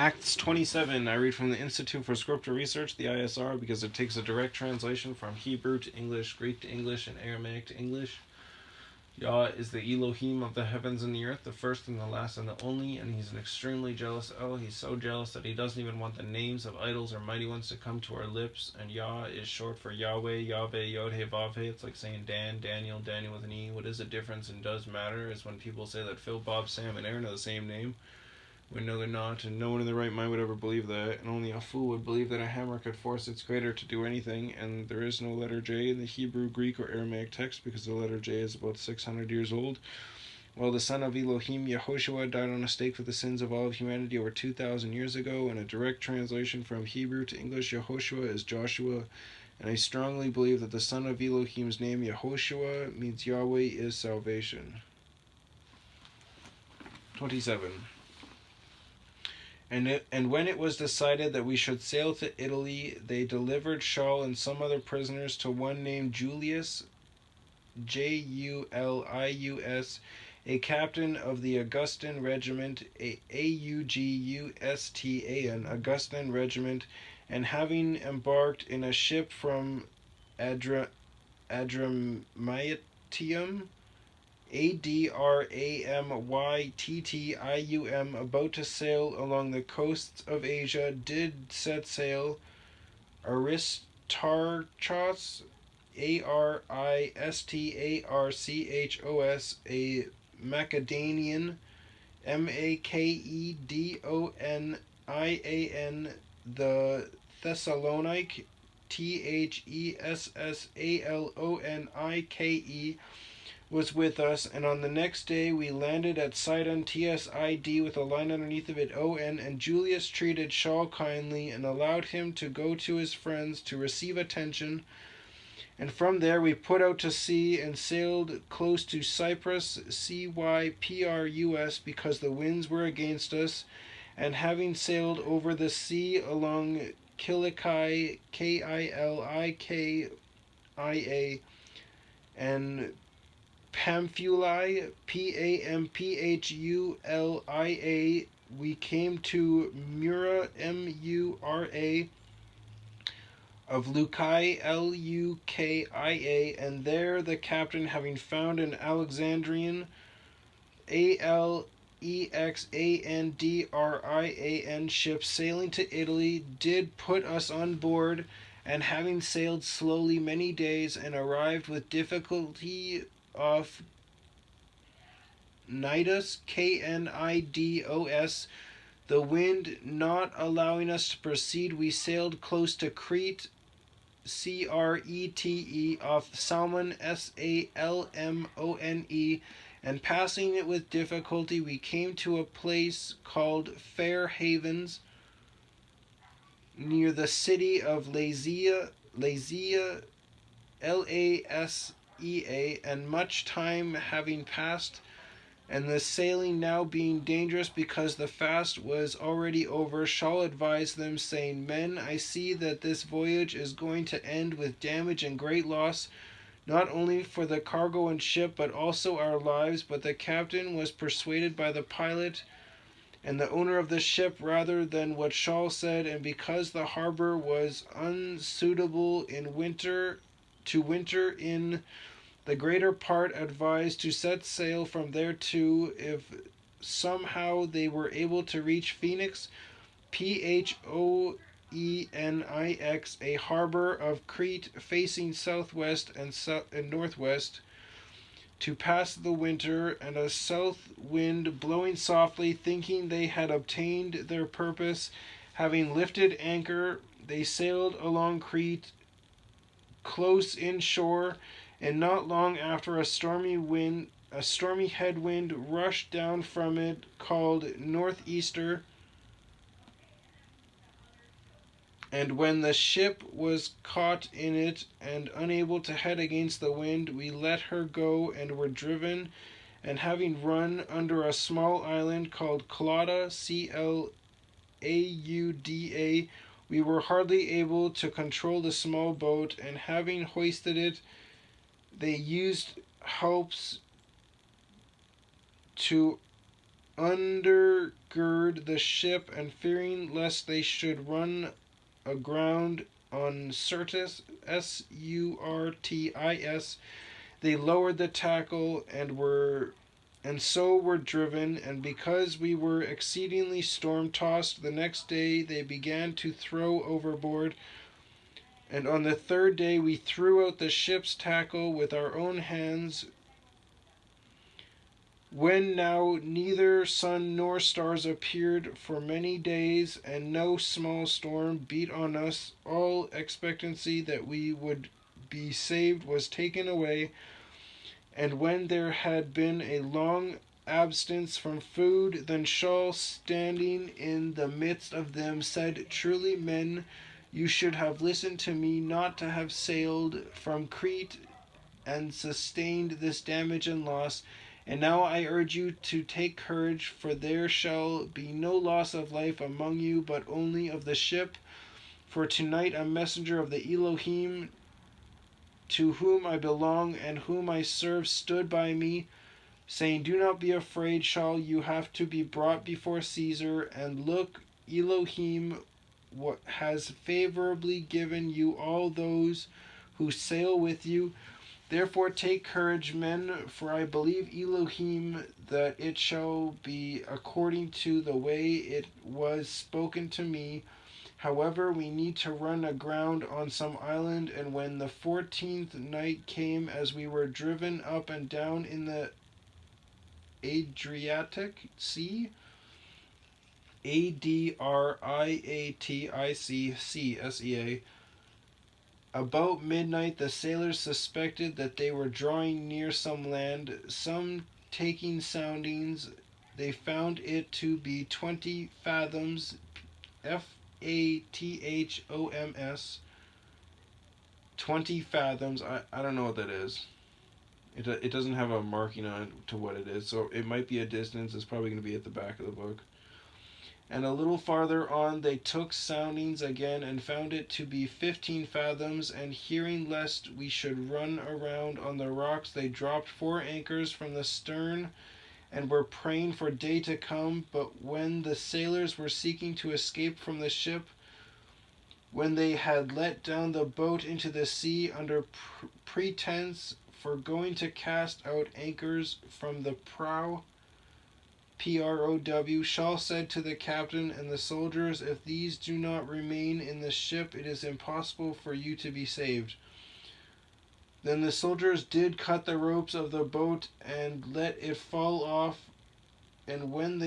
Acts 27, I read from the Institute for Scripture Research, the ISR, because it takes a direct translation from Hebrew to English, Greek to English, and Aramaic to English. Yah is the Elohim of the heavens and the earth, the first and the last and the only, and he's an extremely jealous El. He's so jealous that he doesn't even want the names of idols or mighty ones to come to our lips, and Yah is short for Yahweh, Yahweh, Yod-He, Vav-He. It's like saying Dan, Daniel, Daniel with an E. What is the difference and does matter is when people say that Phil, Bob, Sam, and Aaron are the same name. We know they're not, and no one in their right mind would ever believe that, and only a fool would believe that a hammer could force its creator to do anything, and there is no letter J in the Hebrew, Greek, or Aramaic text because the letter J is about 600 years old. While the son of Elohim, Yehoshua, died on a stake for the sins of all of humanity over 2,000 years ago, and a direct translation from Hebrew to English, Yehoshua is Joshua, and I strongly believe that the son of Elohim's name, Yehoshua, means Yahweh is salvation. 27. And when it was decided that we should sail to Italy, they delivered Shaul and some other prisoners to one named Julius, Julius, a captain of the Augustan regiment, Augustan, Augustan regiment, and having embarked in a ship from Adramyttium, Adramyttium, about to sail along the coasts of Asia, did set sail. Aristarchos, Aristarchos, a Macedonian, Makedonian, the Thessalonike, Thessalonike, was with us, and on the next day we landed at Sidon, Tsid, with a line underneath of it, On, and Julius treated Shaul kindly and allowed him to go to his friends to receive attention, and from there we put out to sea and sailed close to Cyprus, Cyprus, because the winds were against us, and having sailed over the sea along Kilikai, Kilia, and Pamphylia, Pamphulia, we came to Mura, Mura, of Lukai, Lukia, and there the captain, having found an Alexandrian, Alexandrian ship sailing to Italy, did put us on board, and having sailed slowly many days, and arrived with difficulty off Cnidus, Knidos, the wind not allowing us to proceed, we sailed close to Crete, Crete, off Salmon, Salmone, and passing it with difficulty, we came to a place called Fair Havens, near the city of Lasea, Lasea, and much time having passed, and the sailing now being dangerous because the fast was already over, Shaul advised them, saying, Men, I see that this voyage is going to end with damage and great loss, not only for the cargo and ship, but also our lives. But the captain was persuaded by the pilot and the owner of the ship rather than what Shaul said, and because the harbor was unsuitable in winter in, the greater part advised to set sail from there too, if somehow they were able to reach Phoenix, Phoenix, a harbor of Crete facing southwest and northwest, to pass the winter, and a south wind blowing softly, thinking they had obtained their purpose. Having lifted anchor, they sailed along Crete, close inshore, and not long after a stormy headwind rushed down from it, called Northeaster. And when the ship was caught in it and unable to head against the wind, we let her go and were driven, and having run under a small island called Clauda, Clauda, we were hardly able to control the small boat, and having hoisted it, they used helps to gird the ship, and fearing lest they should run aground on Syrtis, Surtis, they lowered the tackle and so were driven, and because we were exceedingly storm tossed, the next day they began to throw overboard. And on the third day we threw out the ship's tackle with our own hands, when now neither sun nor stars appeared for many days, and no small storm beat on us. All expectancy that we would be saved was taken away. And when there had been a long absence from food, then Shaul, standing in the midst of them, said, Truly, men, you should have listened to me, not to have sailed from Crete and sustained this damage and loss. And now I urge you to take courage, for there shall be no loss of life among you, but only of the ship. For tonight a messenger of the Elohim, to whom I belong and whom I serve, stood by me, saying, Do not be afraid, Shaul, you have to be brought before Caesar, and look, Elohim what has favorably given you all those who sail with you. Therefore take courage, men, for I believe Elohim that it shall be according to the way it was spoken to me. However, we need to run aground on some island, and when the 14th night came, as we were driven up and down in the Adriatic Sea, Adriatic Sea, about midnight the sailors suspected that they were drawing near some land. Some taking soundings, they found it to be 20 fathoms, Fathoms, 20 fathoms. I don't know what that is. It doesn't have a marking on it to what it is, so it might be a distance. It's probably going to be at the back of the book. And a little farther on they took soundings again, and found it to be 15 fathoms, and hearing lest we should run around on the rocks, they dropped 4 anchors from the stern, and were praying for day to come. But when the sailors were seeking to escape from the ship, when they had let down the boat into the sea under pretense for going to cast out anchors from the prow, PROW, Shaul said to the captain and the soldiers, If these do not remain in the ship, it is impossible for you to be saved. Then the soldiers did cut the ropes of the boat and let it fall off, and when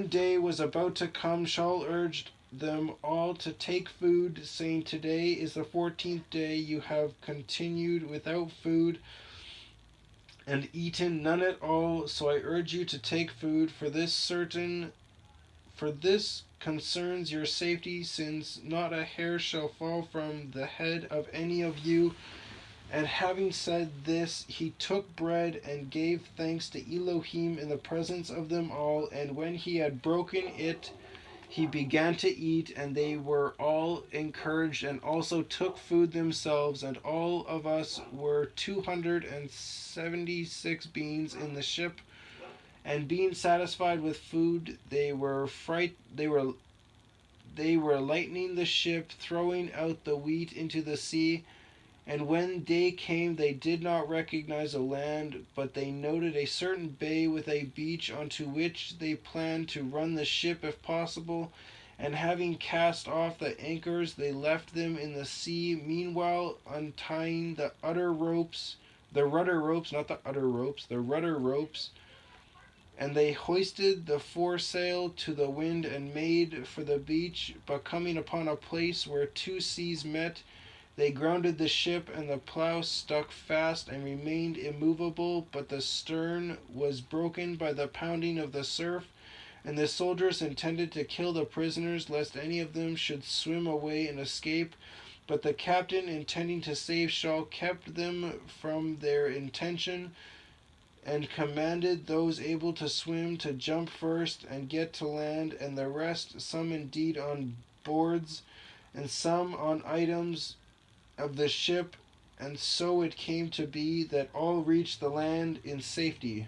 day was about to come, Shaul urged them all to take food, saying, Today is the 14th day you have continued without food, and eaten none at all. So I urge you to take food, for this concerns your safety, since not a hair shall fall from the head of any of you. And having said this, he took bread and gave thanks to Elohim in the presence of them all. And when he had broken it, he began to eat, and they were all encouraged, and also took food themselves. And all of us were 276 beings in the ship. And being satisfied with food, they were lightening the ship, throwing out the wheat into the sea. And when day came, they did not recognize a land, but they noted a certain bay with a beach, onto which they planned to run the ship if possible. And having cast off the anchors, they left them in the sea, meanwhile untying the rudder ropes, and they hoisted the foresail to the wind and made for the beach. But coming upon a place where 2 seas met, they grounded the ship, and the plow stuck fast and remained immovable, but the stern was broken by the pounding of the surf. And the soldiers intended to kill the prisoners, lest any of them should swim away and escape. But the captain, intending to save Shaul, kept them from their intention, and commanded those able to swim to jump first and get to land, and the rest, some indeed on boards, and some on items of the ship. And so it came to be that all reached the land in safety.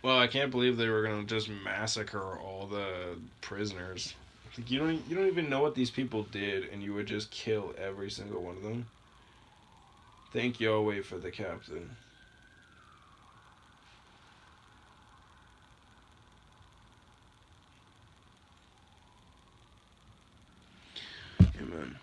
Well, I can't believe they were gonna just massacre all the prisoners. Like, you don't even know what these people did, and you would just kill every single one of them. Thank YahWeh for the captain. Amen.